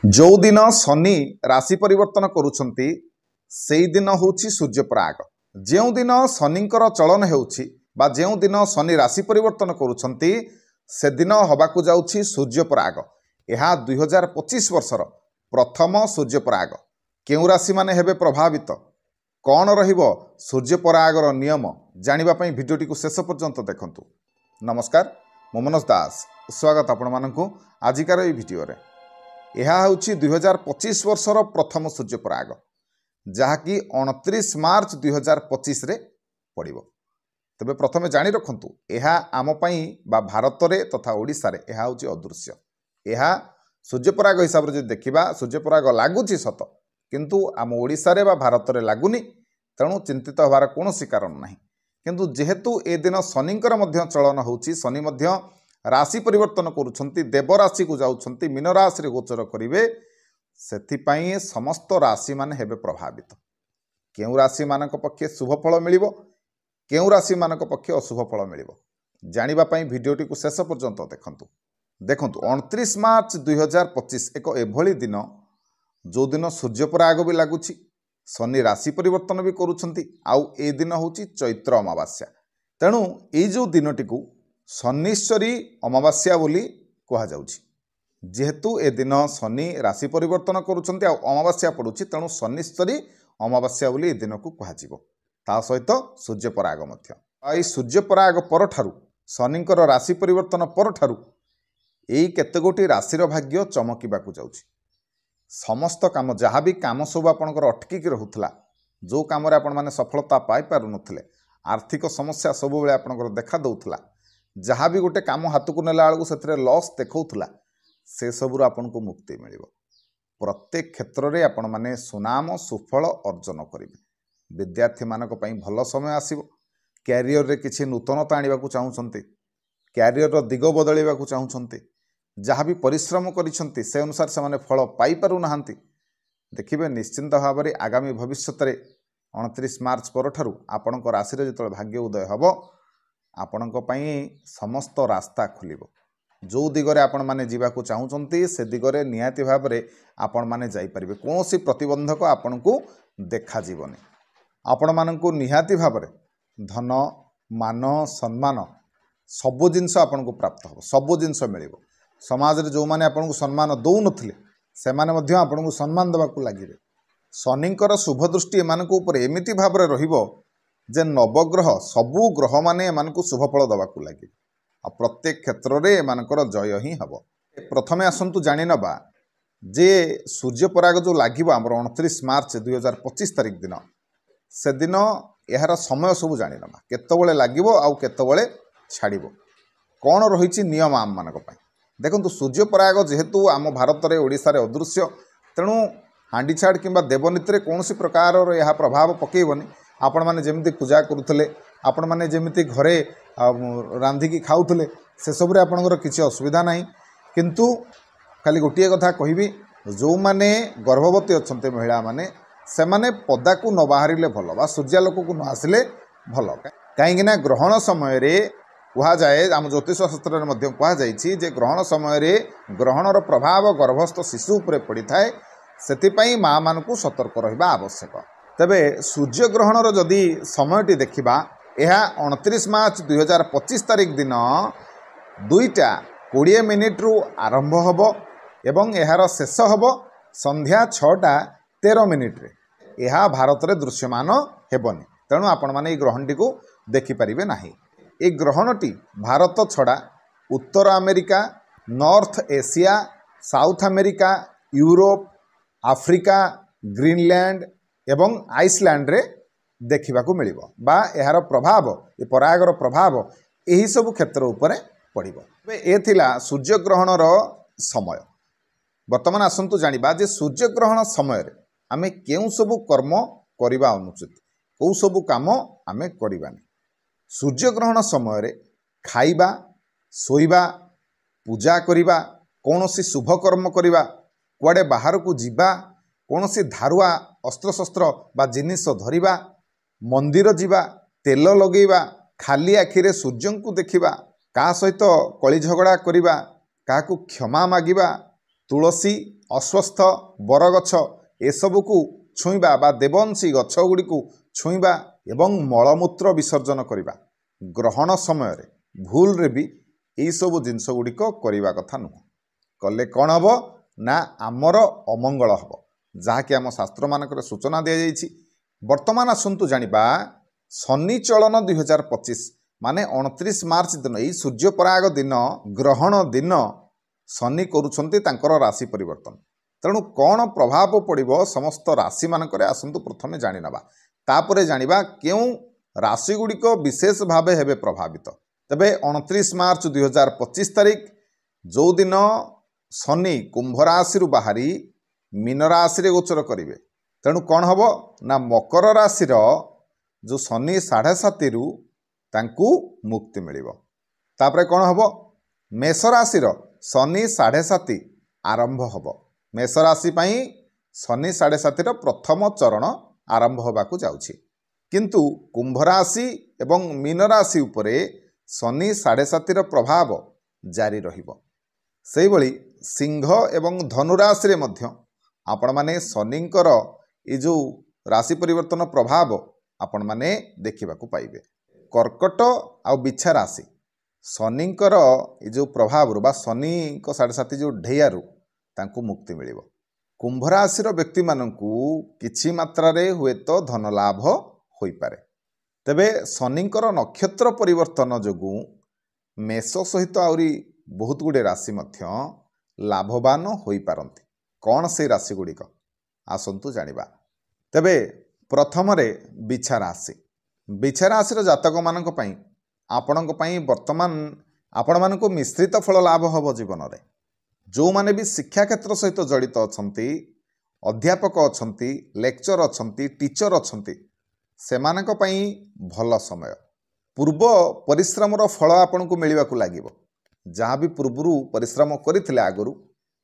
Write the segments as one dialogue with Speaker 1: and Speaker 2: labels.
Speaker 1: जो दिन शनि राशि परिवर्तन करुछंती सेई दिन होछि सूर्यपराग। जो दिन शनिंकर चलन हेउछि बा जो दिन शनि राशि परिवर्तन करुछंती से दिन हबाकु जाउछि सूर्यपराग। यह 2025 वर्षर प्रथम सूर्यपराग। केउ राशि माने हेबे प्रभावित, कौन रहिबो सूर्यपरागर नियम जानिबा पई भिडियोटी को शेष पर्यंत देखंतु। नमस्कार, मो मनोज दास, स्वागत आपण मानकु आजिकार ए भिडियो रे। यह हूँ 2025 वर्षर प्रथम सूर्यपराग, जहाँकि 29 मार्च 2025 रे पड़िबो। तबे प्रथमे जानी रखंतु, यह आम पई बा भारत रे तथा ओडिसा रे यह हूँ अदृश्य। यह सूर्यपराग हिसाब से देखा सूर्यपराग लगुच सत, किंतु आम ओडिसा रे बा भारत रे लागुनी, तेणु चिंतित होबार कौन कारण नहीं। किंतु जेहेतु ए दिन शनिंकर मध्य चलन होउछि, शनि मध्य राशि परिवर्तन करुछंती, देवराशि को जाउछंती, मीन राशि रे गोचर करिवे, सेथिपाई समस्त राशि माने हेबे प्रभावित। केउ राशि मानक पक्षे शुभ फल मिलिबो, केउ राशि मानक पक्षे अशुभ फल मिलिबो, जानिबा पई भिडियोटी को शेष पर्यंत देखंतु। देखंतु 29 मार्च 2025 एक एभली दिन जो दिन सूर्यपराग भी लगुछि, शनि राशि परिवर्तन भी करुछंती, आउ ए दिन होछि चैत्र अमावास्या। तेणु ए जो दिनटी को शनिश्चरी अमावास्या बोली कहा जाउछि। जेहेतु ए दिन शनि राशि परिवर्तन करुछंती आ अमावास्या पड़ुछि, तेणु शनिश्चरी अमावास्या बोली ए दिन को कहा जिवो। ता सहित सूर्यपराग मध्य आई सूर्यपराग परठारु, शनिंकर राशि परिवर्तन परठारु एई केतेगोटी राशिर भाग्य चमकिबाकू जाउछि। समस्त काम जहाँ भी काम सब आपणकर अटकिक रहुथला, जो काम रे आपण माने सफलता पाई पारु नथिले, आर्थिक समस्या सब बेले आपणकर देखा दउथला, जहाँ भी गोटे काम हाथ को नेला बेलू से लॉस देखौथला, से सबुर आपन को मुक्ति मिलिबो। प्रत्येक क्षेत्र में आपण माने सुनाम सुफल अर्जन करिवे। विद्यार्थी मानक पई भल समय आसीबो। कैरियर रे किछि नूतनता आनिबा को चाहुछंती, कैरियर रो दिग बदलैबा को चाहुछंती, जहाँ भी परिश्रम करिसंती से अनुसार से माने फल पाई पारु नाहंती, देखिबे निश्चिंत भाव में आगामी भविष्यत रे 29 मार्च परठारु आपणक राशि रे जतले भाग्य उदय हबो, आपणक पई समस्त रास्ता खुलिबो। जो दिगरे आपण माने जीवाकू चाहुचंती से दिगरे निहाती भाव में आपण माने जाई परिबे। कोनोसी प्रतिबंधक आपण को देखा जीवनी। आपण माननकू निहाती भाव में धन मान सम्मान सबु जिनस आपण को प्राप्त हो, सबु जिनस मिलिबो। समाज रे जो माने आपण को सम्मान दउ नथिले, से माने मध्य आपण को सम्मान देबाकू लागिबे। शनिंकर शुभ दृष्टि एमानकू ऊपर एमिति भाव में रहिबो जे नवग्रह सबु ग्रह माने एमानकू शुभफल दबाकू लगे, आ प्रत्येक क्षेत्र में एमानकर जय ही हब। प्रथमे आसंतु जानि नबा जे सूर्यपराग जो लागिबो हमर 29 मार्च 2025 तारिख दिन, से दिन यार समय सब जानि नबा, केतबेले लागिबो आउ केतबेले छाड़िबो, कौन रहिछि नियम आम मानक पई। देखंतु सूर्यपराग जेहेतु आम भारत रे ओडिसा रे अदृश्य, तेणु हांडी छाड़ किंबा देवनीति रे कोनोसी प्रकार यह प्रभाव पकेइबनी। आपण माने जेमिति पूजा करुथले, आपण माने जेमिति घरे रांधिकी खाउथले, से सबरे आपणकर किछि असुविधा नाही। किंतु खाली गोटिए कथा कहिबी, जो माने गर्भवती अछन्ते महिला माने, से माने पदा को न बाहरिले भल, बा सूर्यालोक को न आसिले भल। काहेकि ना ग्रहण समय रे कहा जाए, आम ज्योतिष शास्त्र रे मध्य कहा जाइछि जे ग्रहण समय रे ग्रहणर प्रभाव गर्भस्थ शिशु उपरे पड़ी थाए, सेतिपई माँ मानकू सतर्क रहिबा आवश्यक। तेबे सूर्य ग्रहणर जदि समयटी देखिबा, यह 29 मार्च 2025 तारिख दिन 2:20 रु आरंभ हबो एवं यार शेष हबो संध्या 6:13 रे। यह भारत रे दृश्यमान हेबनी, तेणु आपण माने ए ग्रहणटी को देखि परिबे नाही। ए ग्रहणटी भारत छड़ा उत्तर America, north Asia, south America, Europe, Africa, Greenland एवं आइसलैंड रे देखिबाकू मिलिबो, बा यार प्रभाव, ए परागर प्रभाव एही सब क्षेत्र उपरे पड़िबो। ए थिला सूर्य ग्रहणर समय। वर्तमान आसंतु जानिबा जे सूर्य ग्रहण समय रे आमे केउ सब कर्म करिबा अनुचित, को सब काम आमे करिबानी। सूर्य ग्रहण समय रे खाइबा, सोइबा, पूजा करिबा, कोनोसी शुभ कर्म करिबा, कुआडे बाहर को जीवा, कोनोसी धारुआ अस्त्रशस्त्र बा जिनिस धरिबा, मंदिर जीवा, तेल लगेइबा, खाली आखिरे सूर्य को देखिबा, का सहित कली झगड़ा करिबा, काहाकू क्षमा मागिबा, तुलसी अश्वस्थ बरगछ एसबुक छुईबा बा देवंशी गछ गुड़ी छुईबा एवं मलमूत्र विसर्जन करने ग्रहण समय भूल रे भी यही सब जिनस गुड़िक करने कथा नुह कले कौन हम ना आमर अमंगल हम जहाँकि आम शास्त्र मानक सूचना दि जाइए। वर्तमान आसतु जानिबा शनि चलन 2025 माने 29 मार्च दिन यही सूर्यपराग दिन ग्रहण दिन शनि करुछंती तांकर राशि परिवर्तन। तेणु कौन प्रभाव पड़िबो समस्त राशि मानक आसतु प्रथमे जानिनबा तापरे जानिबा क्यों राशि गुड़िक विशेष भावे हेबे प्रभावित। तेबे 29 मार्च 2025 तारिख जो दिन शनि कुंभ राशि बाहरी मीन राशि गोचर करिवे तेणु कौन हम ना मकर राशि जो शनि 7.5 रु तांकु मुक्ति मिलिबो। तापरे कौन हम मेष राशि शनि 7.5 आरंभ हम। मेष राशि पई शनि 7.5 प्रथम चरण आरंभ होबाकू जाउछि किंतु कुंभ राशि एवं मीन राशि उपरे शनि 7.5 प्रभाव जारी रहिबो। सेहि भली सिंह एवं धनु राशि रे मध्य आपण माने शनिंकर ये जो राशि परिवर्तन प्रभाव आपण माने देखा पाइबे। कर्कट आ बिछा राशि शनिंकर ये जो प्रभाव बा शनि को 7.5 जो ढेयरु तांकु मुक्ति मिलिबो। कुंभ राशि व्यक्ति मानंकु किछि मात्रा रे हुए तो धन लाभ होई पारे। तेबे शनिंकर नक्षत्र परिवर्तन जोगु मेष सहित आउरी बहुत गुडे राशि मध्य लाभवान होई पारंती। कौन से राशि गुड़िक आसतु जानिबा। तेबे प्रथम रे बिछा राशि जातक मानक पई आपणक पई वर्तमान आपण मानक मिश्रित फल लाभ हब। जीवन रे जो माने भी शिक्षा क्षेत्र सहित जड़ित अछंती अध्यापक अछंती लेक्चर अछंती टीचर अछंती सेमानक पई भल समय पूर्व परिश्रम फल आपन को मिलवा को लागिबो। जहाँ भी पूर्वरु परिश्रम करथिले आगरु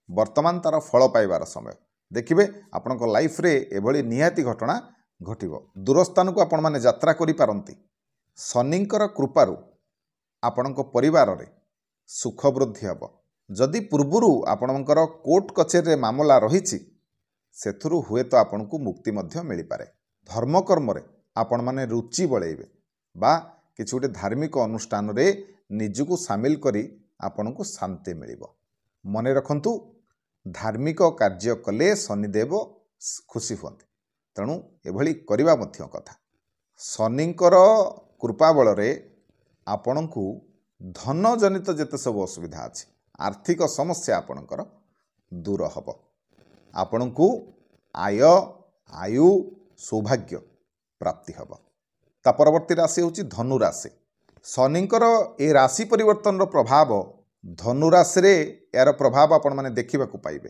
Speaker 1: वर्तमान तार फल पाइबार समय देखिबे। आपनक लाइफ रे एभली निहाती घटना घटिबो। दूरस्थान को आपण माने यात्रा करि पारंती। शनिंकर कृपारु आपनक परिवार रे सुख वृद्धि हब। जदि पूर्वरु आपनकर कोर्ट कचेरी रे मामला रहिछि सेथुरु हुए तो आपनकु मुक्ति मध्य मिली पारे। धर्म कर्म रे आपण माने रुचि बळेइबे बा किछि गोटे धार्मिक अनुष्ठान रे निजको सामिल करी आपनकु शांति मिलिबो। मने रखंतु धार्मिक कार्य कले शनिदेव खुशी हुअन्ति। तेणु एभली करिबा मध्य कथा। शनिंकर कृपा बल रे आपनकु धन जनित जेते सब असुविधा अछि आर्थिक समस्या आपनकर दूर हब। आपनकु आय आयु सौभाग्य प्राप्ति हब। ता परवर्ती राशि होछि धनु राशि। शनिंकर ए राशि परिवर्तन प्रभाव धनु राशि रे यार प्रभाव आपण माने देखिबा को पाइबे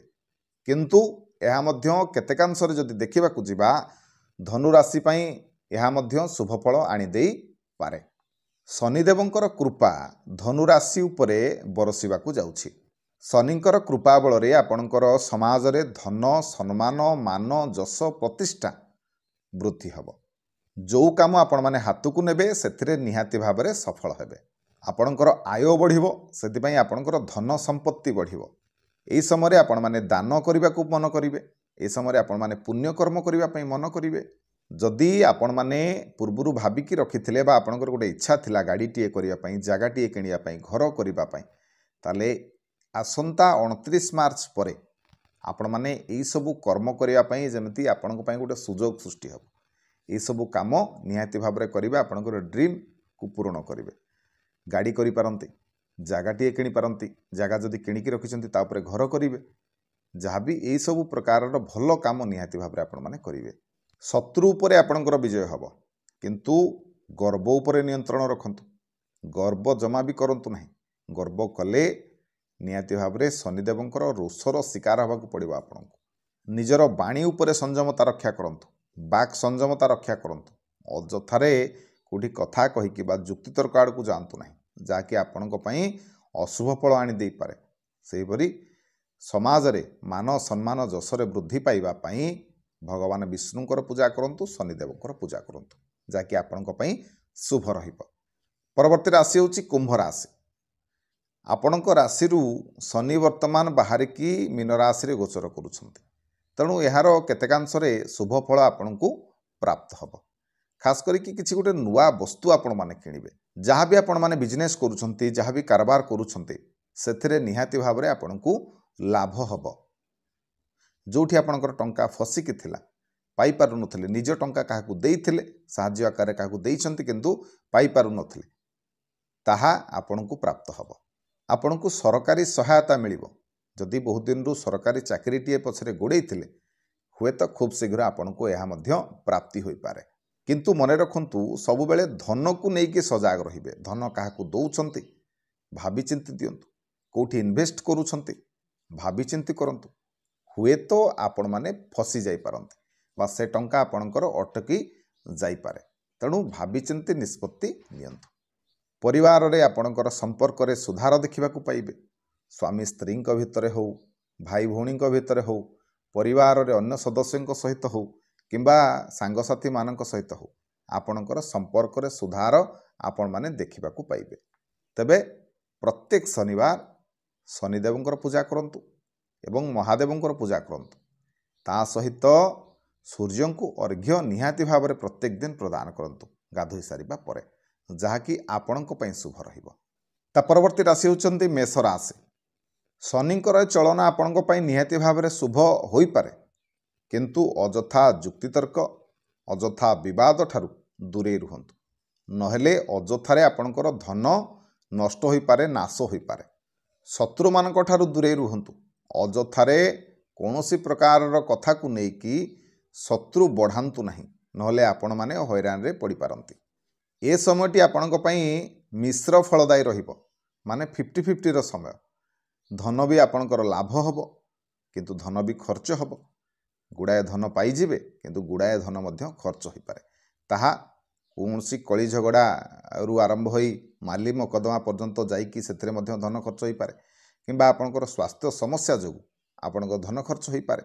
Speaker 1: किंतु एहा मध्य केतेकांश रे जदि देखिबा को जिबा धनु राशि पई एहा मध्य शुभ फल आनी देई पारे। शनिदेवंकर कृपा धनु राशि उपरे बरसिबा को जाउछि। शनिंकर कृपा बल रे आपणकर समाज रे धन सम्मान मान जस प्रतिष्ठा वृद्धि हब। जो काम आपण माने हाथ को नेबे सेथिरे निहाती भाव रे सफल हेबे। आपणकर आय बढ़िबो सेति आपणकर धन संपत्ति बढ़िबो। एई समय आपण माने दान करबा को मन करिवे। एई समय आपण माने पुण्य कर्म करबा पई मन करिवे। जदि आपण माने पूर्वरु भाबिकी रखिथिले बा आपणकर गोटे इच्छा थिला गाड़ीटीए करबा पई जागाटीए किनिया पई घर करबा पई ताले आसंता 29 मार्च परे आपण माने एई सब कर्म करबा पई जेमति आपणक पई गोटे सुजोग सृष्टि हो। एई सब काम निहाती भाव रे करिवे आपणकर ड्रीम को पूर्ण करिवे। गाड़ी करि पारंती जगाटीए किणी पारंती जगह जदि किणिकी रखिछंती ता उपरे घर करिवे। जहाँ भी एई सब प्रकार भल काम निहाती भाव रे आपण माने करिवे। शत्रु उपरे आपणकर विजय हब किंतु गर्व उपरे नियंत्रण रखंतु। गर्व जमा भी करंतु नहीं। गर्व कले निहाती भाव रे शनिदेवंकर रोषर शिकार हबाकू पड़िबो। आपणकू निजर बाणी उपरे संयमता रक्षा करंतु। बाक संयमता रक्षा करंतु। अजथारे कोठी कथा कहिकी बा जुक्ति तर्क आड़कू जातु नहीं जाकि आपणक पई अशुभ फल आनी देई पारे। सेहि परि समाज रे मान सम्मान जसरे वृद्धि पाइबा पई भगवान विष्णुकर पूजा करंतु शनिदेवकर पूजा करंतु जाकि आपणक पई शुभ रहिबो। परवर्ती राशि होछि कुंभ राशि। ଆପଣଙ୍କ ରାଶିରୁ ଶନି ବର୍ତ୍ତମାନ ବାହାରିକି ମୀନ ରାଶିରେ ଗୋଚର କରୁଛନ୍ତି। ତେଣୁ ଏହାର କେତେକାଂଶରେ ଶୁଭ ଫଳ ଆପଣଙ୍କୁ ପ୍ରାପ୍ତ ହେବ। ଖାସ୍ କରିକି କିଛି ଗୋଟେ ନୂଆ ବସ୍ତୁ ଆପଣମାନେ କିଣିବେ। ଯାହା ବି ଆପଣମାନେ ବିଜନେସ୍ କରୁଛନ୍ତି, ଯାହା ବି କାରବାର କରୁଛନ୍ତି, ସେଥିରେ ନିହାତି ଭାବରେ ଆପଣଙ୍କୁ ଲାଭ ହେବ। ଯେଉଁଠି ଆପଣଙ୍କର ଟଙ୍କା ଫସିକି ଥିଲା, ପାଇପାରୁନଥିଲେ, ନିଜ ଟଙ୍କା କାହାକୁ ଦେଇଥିଲେ, ସାହାଯ୍ୟ ଆକାରରେ କାହାକୁ ଦେଇଛନ୍ତି କିନ୍ତୁ ପାଇପାରୁନଥିଲେ, ତାହା ଆପଣଙ୍କୁ ପ୍ରାପ୍ତ ହେବ। ଆପଣଙ୍କୁ ସରକାରୀ ସହାୟତା ମିଳିବ। ଯଦି ବହୁତ ଦିନରୁ ସରକାରୀ ଚାକିରିଟିଏ ପଛରେ ଗୋଡ଼େଇଥିଲେ, ହୁଏତ ଖୁବ୍ ଶୀଘ୍ର ଆପଣଙ୍କୁ ଏହା ମଧ୍ୟ ପ୍ରାପ୍ତି ହୋଇପାରେ। କିନ୍ତୁ ମନେ ରଖନ୍ତୁ, ସବୁବେଳେ ଧନକୁ ନେଇକି ସଜାଗ ରହିବେ। ଧନ କାହାକୁ ଦେଉଛନ୍ତି ଭାବିଚିନ୍ତି ଦିଅନ୍ତୁ। କେଉଁଠି ଇନଭେଷ୍ଟ କରୁଛନ୍ତି ଭାବିଚିନ୍ତି କରନ୍ତୁ। ହୁଏତ ଆପଣମାନେ ଫସି ଯାଇପାରନ୍ତି ବା ସେ ଟଙ୍କା ଆପଣଙ୍କର ଅଟକି ଯାଇପାରେ। ତେଣୁ ଭାବିଚିନ୍ତି ନିଷ୍ପତ୍ତି ନିଅନ୍ତୁ। ପରିବାରରେ ଆପଣଙ୍କର ସମ୍ପର୍କରେ ସୁଧାର ଦେଖିବାକୁ ପାଇବେ। ସ୍ୱାମୀ ସ୍ତ୍ରୀଙ୍କ ଭିତରେ ହେଉ, ଭାଇ ଭଉଣୀଙ୍କ ଭିତରେ ହେଉ, ପରିବାରରେ ଅନ୍ୟ ସଦସ୍ୟଙ୍କ ସହିତ ହେଉ କିମ୍ବା ସାଙ୍ଗସାଥିମାନଙ୍କ ସହିତ ହେଉ, ଆପଣଙ୍କର ସମ୍ପର୍କରେ ସୁଧାର ଆପଣମାନେ ଦେଖିବାକୁ ପାଇବେ। ତେବେ ପ୍ରତ୍ୟେକ ଶନିବାର ଶନିଦେବଙ୍କର ପୂଜା କରନ୍ତୁ ଏବଂ ମହାଦେବଙ୍କର ପୂଜା କରନ୍ତୁ। ତା ସହିତ ସୂର୍ଯ୍ୟଙ୍କୁ ଅର୍ଘ୍ୟ ନିହାତି ଭାବରେ ପ୍ରତ୍ୟେକ ଦିନ ପ୍ରଦାନ କରନ୍ତୁ ଗାଧୋଇ ସାରିବା ପରେ, ଯାହାକି ଆପଣଙ୍କ ପାଇଁ ଶୁଭ ରହିବ। ତା ପରବର୍ତ୍ତୀ ରାଶି ହେଉଛନ୍ତି ମେଷ ରାଶି। ଶନିଙ୍କର ଚଳନ ଆପଣଙ୍କ ପାଇଁ ନିହାତି ଭାବରେ ଶୁଭ ହୋଇପାରେ, କିନ୍ତୁ ଅଯଥା ଯୁକ୍ତିତର୍କ, ଅଯଥା ବିବାଦ ଠାରୁ ଦୂରେଇ ରୁହନ୍ତୁ। ନହେଲେ ଅଯଥାରେ ଆପଣଙ୍କର ଧନ ନଷ୍ଟ ହୋଇପାରେ, ନାଶ ହୋଇପାରେ। ଶତ୍ରୁମାନଙ୍କ ଠାରୁ ଦୂରେଇ ରୁହନ୍ତୁ। ଅଯଥାରେ କୌଣସି ପ୍ରକାରର କଥାକୁ ନେଇକି ଶତ୍ରୁ ବଢ଼ାନ୍ତୁ ନାହିଁ, ନହେଲେ ଆପଣମାନେ ହଇରାଣରେ ପଡ଼ିପାରନ୍ତି। ଏ ସମୟଟି ଆପଣଙ୍କ ପାଇଁ ମିଶ୍ର ଫଳଦାୟୀ ରହିବ, ମାନେ 50-50ର ସମୟ। ଧନ ବି ଆପଣଙ୍କର ଲାଭ ହେବ, କିନ୍ତୁ ଧନ ବି ଖର୍ଚ୍ଚ ହେବ। ଗୁଡ଼ାଏ ଧନ ପାଇଯିବେ, କିନ୍ତୁ ଗୁଡ଼ାଏ ଧନ ମଧ୍ୟ ଖର୍ଚ୍ଚ ହୋଇପାରେ। ତାହା କୌଣସି କଳି ଝଗଡ଼ାରୁ ଆରମ୍ଭ ହୋଇ ମାଲି ମକଦ୍ଦମା ପର୍ଯ୍ୟନ୍ତ ଯାଇକି ସେଥିରେ ମଧ୍ୟ ଧନ ଖର୍ଚ୍ଚ ହୋଇପାରେ, କିମ୍ବା ଆପଣଙ୍କର ସ୍ୱାସ୍ଥ୍ୟ ସମସ୍ୟା ଯୋଗୁଁ ଆପଣଙ୍କ ଧନ ଖର୍ଚ୍ଚ ହୋଇପାରେ।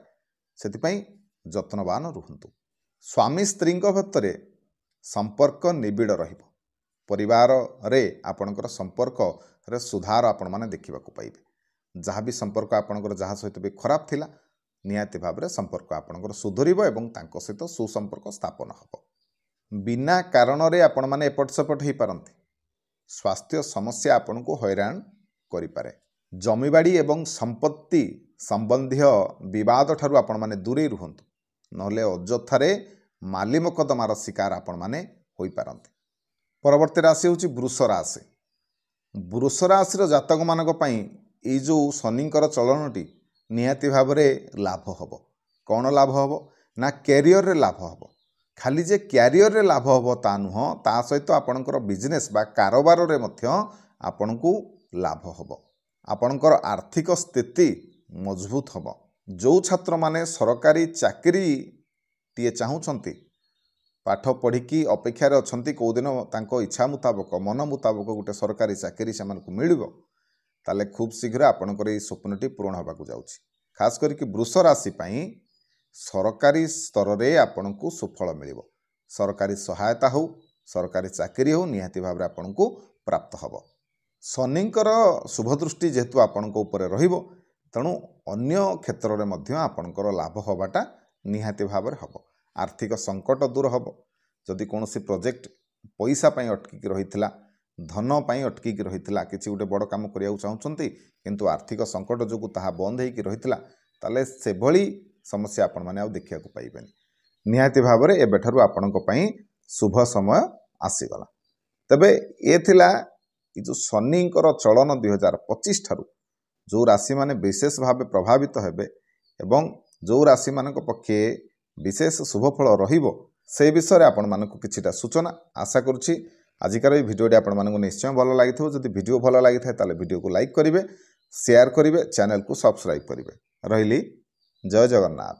Speaker 1: ସେଥିପାଇଁ ଯତ୍ନବାନ ରୁହନ୍ତୁ। ସ୍ୱାମୀ ସ୍ତ୍ରୀଙ୍କ ଭିତରେ ସମ୍ପର୍କ ନିବିଡ଼ ରହିବ। ପରିବାରରେ ଆପଣଙ୍କର ସମ୍ପର୍କରେ ସୁଧାର ଆପଣମାନେ ଦେଖିବାକୁ ପାଇବେ। ଯାହା ବି ସମ୍ପର୍କ ଆପଣଙ୍କର ଯାହା ସହିତ ବି ଖରାପ ଥିଲା, ନିହାତି ଭାବରେ ସମ୍ପର୍କ ଆପଣଙ୍କର ସୁଧରିବ ଏବଂ ତାଙ୍କ ସହିତ ସୁସମ୍ପର୍କ ସ୍ଥାପନ ହେବ। ବିନା କାରଣରେ ଆପଣମାନେ ଏପଟ ସେପଟ ହୋଇପାରନ୍ତି। ସ୍ୱାସ୍ଥ୍ୟ ସମସ୍ୟା ଆପଣଙ୍କୁ ହଇରାଣ କରିପାରେ। ଜମିବାଡ଼ି ଏବଂ ସମ୍ପତ୍ତି ସମ୍ବନ୍ଧୀୟ ବିବାଦ ଠାରୁ ଆପଣମାନେ ଦୂରେଇ ରୁହନ୍ତୁ, ନହେଲେ ଅଯଥାରେ ମାଲି ମକଦ୍ଦମାର ଶିକାର ଆପଣମାନେ ହୋଇପାରନ୍ତି। ପରବର୍ତ୍ତୀ ରାଶି ହେଉଛି ବୃଷ ରାଶି। ବୃଷ ରାଶିର ଜାତକମାନଙ୍କ ପାଇଁ ଏଇ ଯେଉଁ ଶନିଙ୍କର ଚଳନଟି ନିହାତି ଭାବରେ ଲାଭ ହେବ। କ'ଣ ଲାଭ ହେବ ନା କ୍ୟାରିୟରରେ ଲାଭ ହେବ। ଖାଲି ଯେ କ୍ୟାରିୟରରେ ଲାଭ ହେବ ତା ନୁହଁ, ତା ସହିତ ଆପଣଙ୍କର ବିଜନେସ୍ ବା କାରବାରରେ ମଧ୍ୟ ଆପଣଙ୍କୁ ଲାଭ ହେବ। ଆପଣଙ୍କର ଆର୍ଥିକ ସ୍ଥିତି ମଜବୁତ ହେବ। ଯେଉଁ ଛାତ୍ରମାନେ ସରକାରୀ ଚାକିରିଟିଏ ଚାହୁଁଛନ୍ତି, ପାଠ ପଢ଼ିକି ଅପେକ୍ଷାରେ ଅଛନ୍ତି କେଉଁଦିନ ତାଙ୍କ ଇଚ୍ଛା ମୁତାବକ, ମନ ମୁତାବକ ଗୋଟେ ସରକାରୀ ଚାକିରି ସେମାନଙ୍କୁ ମିଳିବ, ତାହେଲେ ଖୁବ୍ ଶୀଘ୍ର ଆପଣଙ୍କର ଏହି ସ୍ୱପ୍ନଟି ପୂରଣ ହେବାକୁ ଯାଉଛି। ଖାସ୍ କରିକି ବୃଷ ରାଶି ପାଇଁ ସରକାରୀ ସ୍ତରରେ ଆପଣଙ୍କୁ ସୁଫଳ ମିଳିବ। ସରକାରୀ ସହାୟତା ହେଉ, ସରକାରୀ ଚାକିରି ହେଉ, ନିହାତି ଭାବରେ ଆପଣଙ୍କୁ ପ୍ରାପ୍ତ ହେବ। ଶନିଙ୍କର ଶୁଭଦୃଷ୍ଟି ଯେହେତୁ ଆପଣଙ୍କ ଉପରେ ରହିବ, ତେଣୁ ଅନ୍ୟ କ୍ଷେତ୍ରରେ ମଧ୍ୟ ଆପଣଙ୍କର ଲାଭ ହେବାଟା ନିହାତି ଭାବରେ ହେବ। ଆର୍ଥିକ ସଙ୍କଟ ଦୂର ହେବ। ଯଦି କୌଣସି ପ୍ରୋଜେକ୍ଟ ପଇସା ପାଇଁ ଅଟକିକି ରହିଥିଲା, ଧନ ପାଇଁ ଅଟକିକି ରହିଥିଲା, କିଛି ଗୋଟେ ବଡ଼ କାମ କରିବାକୁ ଚାହୁଁଛନ୍ତି କିନ୍ତୁ ଆର୍ଥିକ ସଙ୍କଟ ଯୋଗୁଁ ତାହା ବନ୍ଦ ହୋଇକି ରହିଥିଲା, ତାହେଲେ ସେଭଳି ସମସ୍ୟା ଆପଣମାନେ ଆଉ ଦେଖିବାକୁ ପାଇବେନି। ନିହାତି ଭାବରେ ଏବେଠାରୁ ଆପଣଙ୍କ ପାଇଁ ଶୁଭ ସମୟ ଆସିଗଲା। ତେବେ ଏ ଥିଲା ଏ ଯେଉଁ ଶନିଙ୍କର ଚଳନ 2025 ଠାରୁ ଯେଉଁ ରାଶିମାନେ ବିଶେଷ ଭାବେ ପ୍ରଭାବିତ ହେବେ ଏବଂ ଯେଉଁ ରାଶିମାନଙ୍କ ପକ୍ଷେ ବିଶେଷ ଶୁଭଫଳ ରହିବ, ସେହି ବିଷୟରେ ଆପଣମାନଙ୍କୁ କିଛିଟା ସୂଚନା। ଆଶା କରୁଛି ଆଜିକାର ଏହି ଭିଡ଼ିଓଟି ଆପଣମାନଙ୍କୁ ନିଶ୍ଚୟ ଭଲ ଲାଗିଥିବ। ଯଦି ଭିଡ଼ିଓ ଭଲ ଲାଗିଥାଏ ତାହେଲେ ଭିଡ଼ିଓକୁ ଲାଇକ୍ କରିବେ, ସେୟାର କରିବେ, ଚ୍ୟାନେଲକୁ ସବସ୍କ୍ରାଇବ୍ କରିବେ। ରହିଲି, ଜୟ ଜଗନ୍ନାଥ।